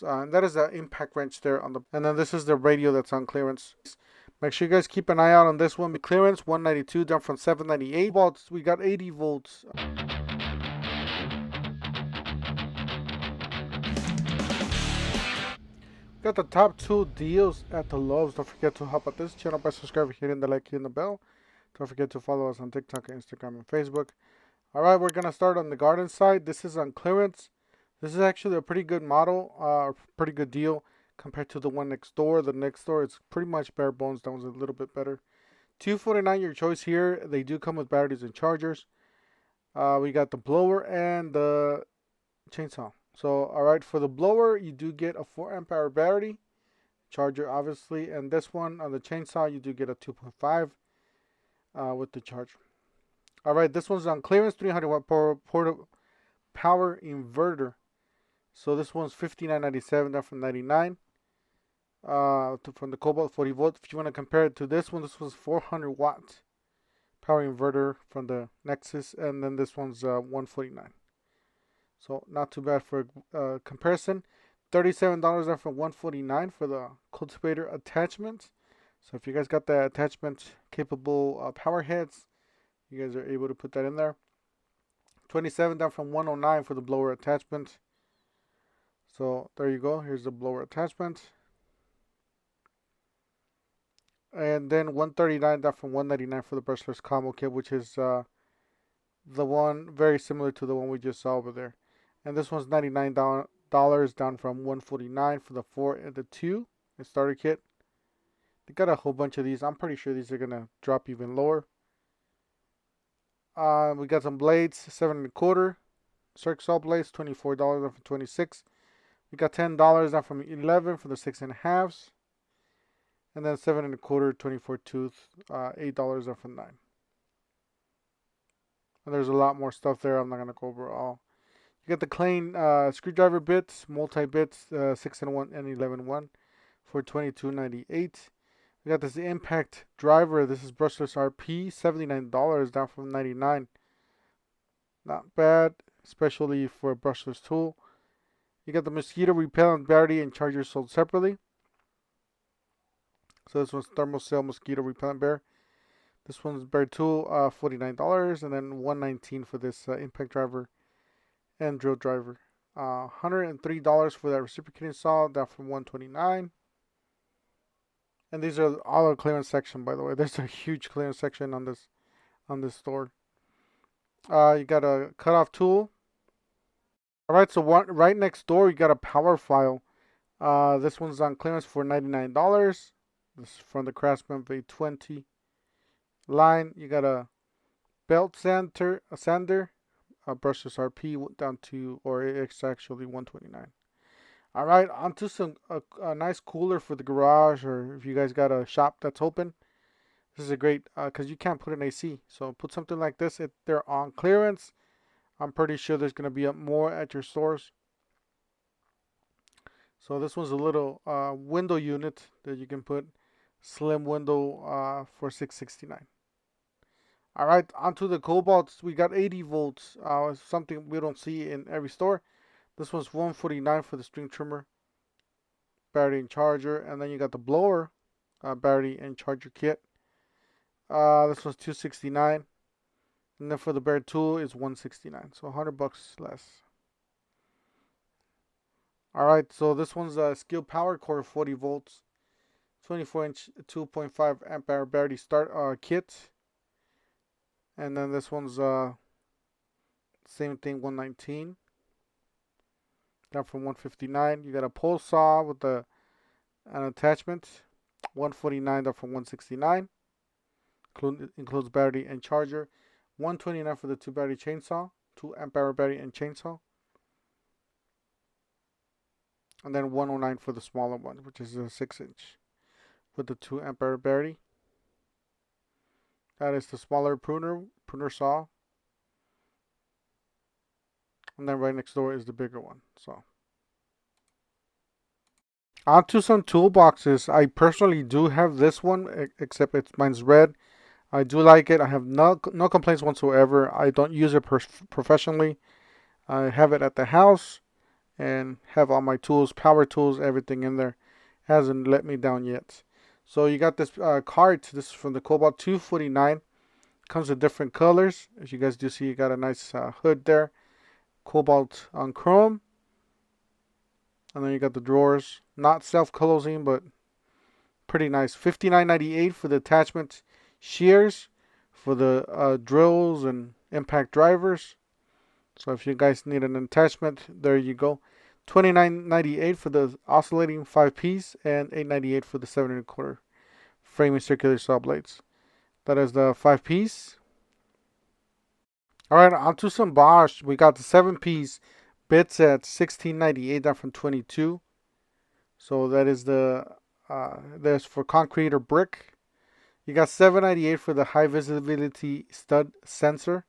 And that is the impact wrench there on the, and then this is the radio that's on clearance. Make sure you guys keep an eye out on this one. Clearance 192 down from 798 volts. We got 80 volts. Got the top 2 deals at the Lowe's. Don't forget to help out this channel by subscribing, hitting the like, hitting the bell. Don't forget to follow us on TikTok, Instagram, and Facebook. Alright, we're going to start on the garden side. This is on clearance. This is actually a pretty good model, pretty good deal compared to the one next door. The next door is pretty much bare bones. That one's a little bit better. $249 your choice here. They do come with batteries and chargers. We got the blower and the chainsaw. So, alright, for the blower, you do get a 4 amp hour battery, charger obviously, and this one on the chainsaw, you do get a 2.5 with the charger. Alright, this one's on clearance, 300 watt power inverter. So this one's $59.97, down from $99. From the Kobalt 40 volt. If you want to compare it to this one, this was 400 watt power inverter from the Nexus, and then this one's $149. So not too bad for comparison. $37 down from $149 for the cultivator attachment. So if you guys got the attachment capable power heads, you guys are able to put that in there. $27 down from $109 for the blower attachment. So there you go. Here's the blower attachment. And then $139 down from $199 for the brushless combo kit, which is the one very similar to the one we just saw over there. And this one's $99 down from $149 for the 4 and the 2 starter kit. They got a whole bunch of these. I'm pretty sure these are gonna drop even lower. We got some blades, 7 1/4. Circ saw blades, $24 down from $26. We got $10 down from $11 for the 6 1/2. And then 7 1/4, 24 tooth, $8 down from $9. And there's a lot more stuff there. I'm not gonna go over all. You got the Klein screwdriver bits, multi bits, 6 and 1 and 11 1 for $22.98. We got this impact driver. This is brushless RP, $79 down from $99. Not bad, especially for a brushless tool. You got the mosquito repellent battery and charger sold separately. So this one's thermocell mosquito repellent bear. This one's bare tool, $49, and then $119 for this impact driver and drill driver. $103 for that reciprocating saw, down from $129. And these are all our clearance section, by the way. There's a huge clearance section on this store. You got a cutoff tool. Alright, so right next door you got a power file. This one's on clearance for $99. This is from the Craftsman V20 line. You got a belt sander, a brushless RP down to, or it's actually $129. Alright, onto a nice cooler for the garage, or if you guys got a shop that's open. This is a great, because you can't put an AC. So put something like this if they're on clearance. I'm pretty sure there's going to be more at your stores. So this one's a little window unit that you can put, slim window for $669. Alright, onto the Kobolts. We got 80 volts, something we don't see in every store. This one's $149 for the string trimmer, battery and charger. And then you got the blower, battery and charger kit. This one's $269. And then for the bare tool is $169. So $100 less. Alright, so this one's a Skil Power Core 40 volts, 24-inch 2.5 amp hour battery start kit. And then this one's same thing, $119. Down from $159. You got a pole saw with an attachment, $149 down from $169. Includes battery and charger. $129 for the 2 battery chainsaw, 2 amp hour battery and chainsaw. And then $109 for the smaller one, which is a 6-inch with the 2 amp hour battery. That is the smaller pruner saw. And then right next door is the bigger one. So onto some toolboxes. I personally do have this one, except mine's red. I do like it. I have no complaints whatsoever. I don't use it professionally. I have it at the house. and have all my tools, power tools, everything in there. Hasn't let me down yet. So you got this cart. This is from the Kobalt 249. Comes with different colors. As you guys do see, you got a nice hood there. Cobalt on chrome. And then you got the drawers. Not self-closing, but pretty nice. $59.98 for the attachment shears for the drills and impact drivers. So if you guys need an attachment, there you go. $29.98 for the oscillating 5-piece and $8.98 for the 7 1/4 framing circular saw blades. That is the 5-piece. All right, onto some Bosch. We got the 7-piece bits at $16.98 down from $22. So that is there's for concrete or brick. You got $7.98 for the high visibility stud sensor.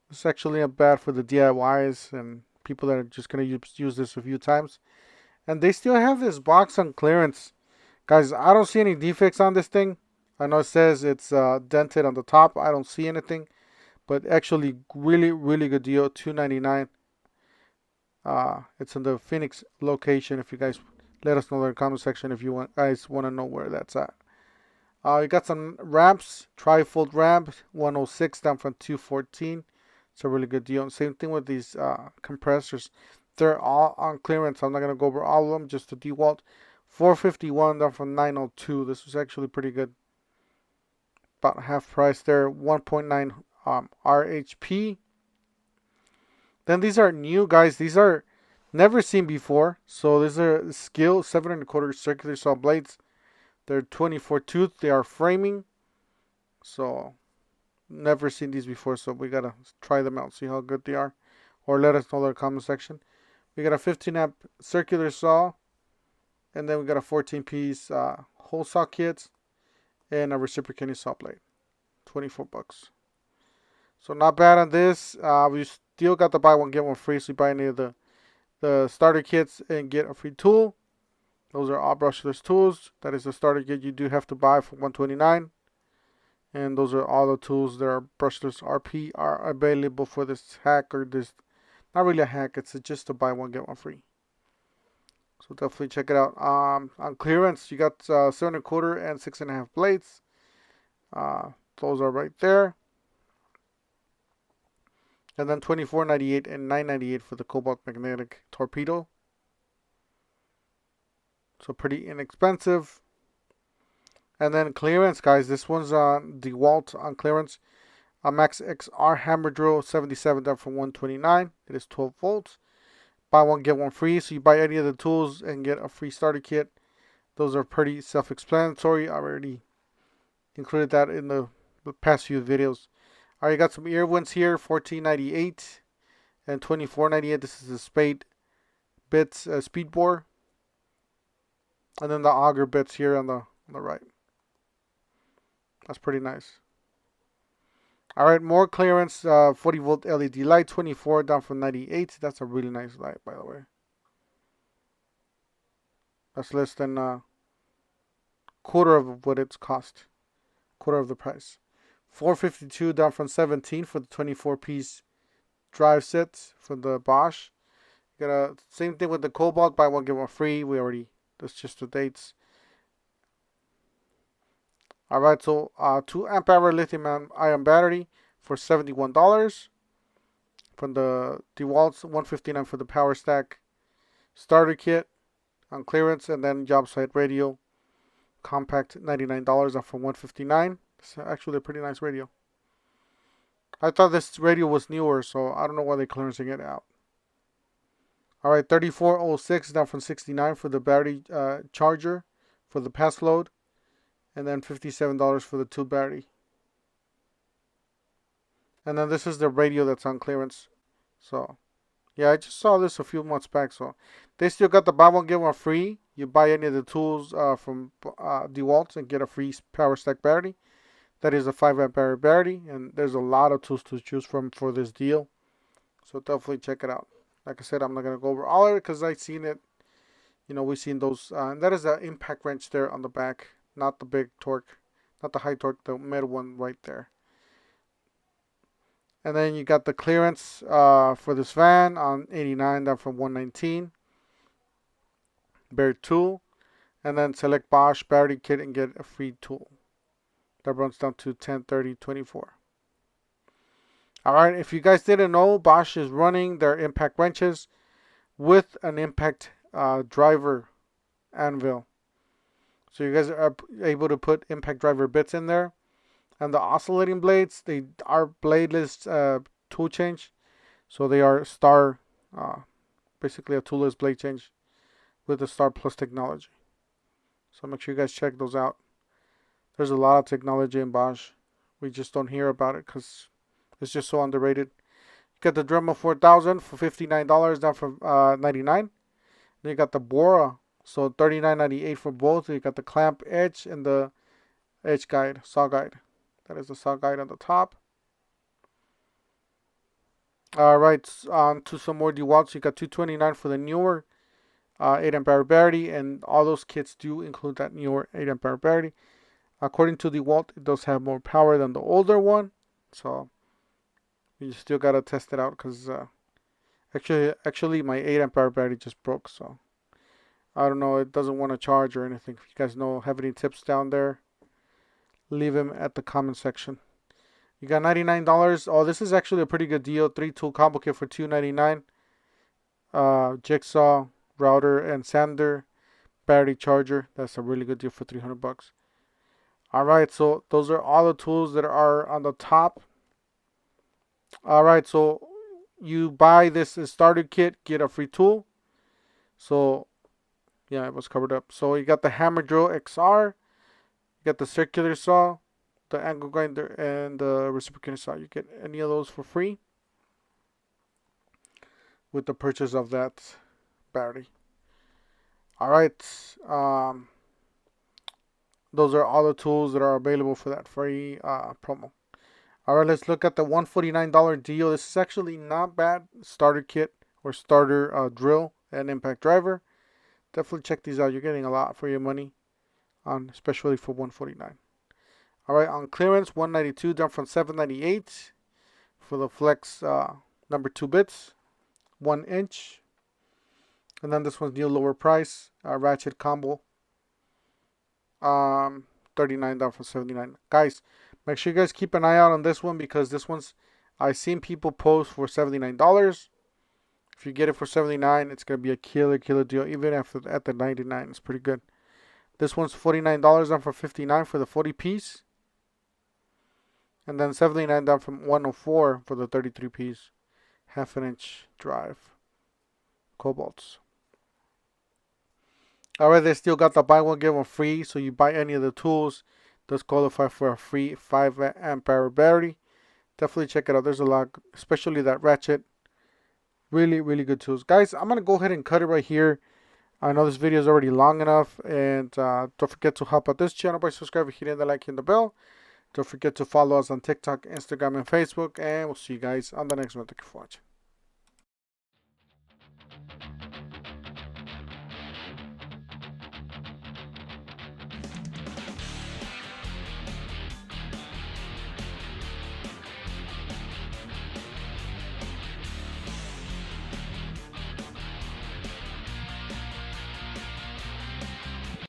It's actually not bad for the DIYs and people that are just going to use this a few times. And they still have this box on clearance. Guys, I don't see any defects on this thing. I know it says it's dented on the top. I don't see anything. But actually, really, really good deal. $2.99. It's in the Phoenix location. If you guys let us know in the comment section if you guys want to know where that's at. You got some ramps. Trifold ramp. 106 down from 214. It's a really good deal. And same thing with these compressors. They're all on clearance. I'm not going to go over all of them. Just the DeWalt. $451 down from $902. This was actually pretty good. About half price there. 1.9 RHP. Then these are new, guys. These are never seen before. So these are Skil 7 1/4 circular saw blades. They're 24 tooth. They are framing. So never seen these before. So we gotta try them out, see how good they are, or let us know in the comment section. We got a 15 amp circular saw, and then we got a 14-piece hole saw kit and a reciprocating saw blade. $24. So not bad on this. We still got the buy one get one free. So you buy any of the starter kits and get a free tool. Those are all brushless tools. That is the starter kit you do have to buy for $129. And those are all the tools that are brushless RP are available for this hack, or this, not really a hack, it's just to buy one get one free. So definitely check it out. On clearance, you got 7 1/4 and 6.5 blades. Those are right there. And then $24.98 and $9.98 for the Cobalt magnetic torpedo. So pretty inexpensive. And then clearance, guys. This one's on DeWalt on clearance. A Max XR hammer drill, 77 down from 129. It is 12 volts. Buy one get one free. So you buy any of the tools and get a free starter kit. Those are pretty self-explanatory. I already included that in the past few videos. Alright, got some ear ones here, $14.98 and $24.98. This is the Spade bits speed bore, and then the auger bits here on the right. That's pretty nice. Alright, more clearance. 40 volt LED light, 24 down from 98. That's a really nice light, by the way. That's less than a quarter of what it's cost. Quarter of the price. $452 down from 17 for the 24-piece drive set for the Bosch. You got a same thing with the Cobalt, buy one get one free. That's just the dates. Alright, so 2 amp hour lithium ion battery for $71 from the DeWalt. 159 for the power stack starter kit on clearance, and then job site radio compact $99 off from $159. It's actually a pretty nice radio. I thought this radio was newer, so I don't know why they're clearancing it out. Alright, $34.06 down from $69 for the battery charger for the pass load. And then $57 for the 2 battery. And then this is the radio that's on clearance. So, yeah, I just saw this a few months back. So, they still got the buy one get one free. You buy any of the tools from DeWalt and get a free power stack battery. That is a 5 amp hour battery, and there's a lot of tools to choose from for this deal. So definitely check it out. Like I said, I'm not going to go over all of it because I've seen it. You know, we've seen those. And that is the impact wrench there on the back. Not the big torque. Not the high torque, the middle one right there. And then you got the clearance for this fan on 89 down from 119. Bare tool. And then select Bosch battery kit and get a free tool. That runs down to 10/30/24. Alright, if you guys didn't know, Bosch is running their impact wrenches with an impact driver anvil. So you guys are able to put impact driver bits in there. And the oscillating blades, they are bladeless tool change. So they are Star, basically a toolless blade change with the Star Plus technology. So make sure you guys check those out. There's a lot of technology in Bosch. We just don't hear about it because it's just so underrated. You got the Dremel 4000 for $59 down from $99. Then you got the Bora, so $39.98 for both. You got the clamp edge and the edge guide, saw guide. That is the saw guide on the top. Alright, on to some more DeWalts. You got $229 for the newer 8 ampere battery, and all those kits do include that newer 8 ampere battery. According to DeWalt, it does have more power than the older one, so you still gotta test it out because actually my 8 ampere battery just broke, so I don't know, it doesn't want to charge or anything. If you guys have any tips down there, leave them at the comment section. You got $99. Oh, this is actually a pretty good deal. 3 tool combo kit for $299. Jigsaw, router, and sander, battery charger. That's a really good deal for $300. Alright, so those are all the tools that are on the top. Alright, so you buy this starter kit, get a free tool. So yeah, it was covered up. So you got the hammer drill XR, you got the circular saw, the angle grinder, and the reciprocating saw. You get any of those for free with the purchase of that battery. Alright, those are all the tools that are available for that free promo. Alright, let's look at the $149 deal. This is actually not bad. Starter kit or starter drill and impact driver. Definitely check these out. You're getting a lot for your money, especially for $149. Alright, on clearance, $192 down from $798 for the Flex number 2 bits, 1 inch. And then this one's new lower price, ratchet combo, $39 down from $79. Guys, make sure you guys keep an eye out on this one because this one's, I've seen people post for $79. If you get it for $79, it's gonna be a killer deal. Even after at the $99, it's pretty good. This one's $49 down from $59 for the 40 piece, and then $79 down from $104 for the 33 piece, 1/2 inch drive Kobolts. Alright, they still got the buy one get one free, so you buy any of the tools, does qualify for a free 5 ampere battery. Definitely check it out. There's a lot, especially that ratchet. Really good tools. Guys, I'm gonna go ahead and cut it right here. I know this video is already long enough, and don't forget to help out this channel by subscribing, hitting the like and the bell. Don't forget to follow us on TikTok, Instagram, and Facebook, and we'll see you guys on the next one. Thank you for watching.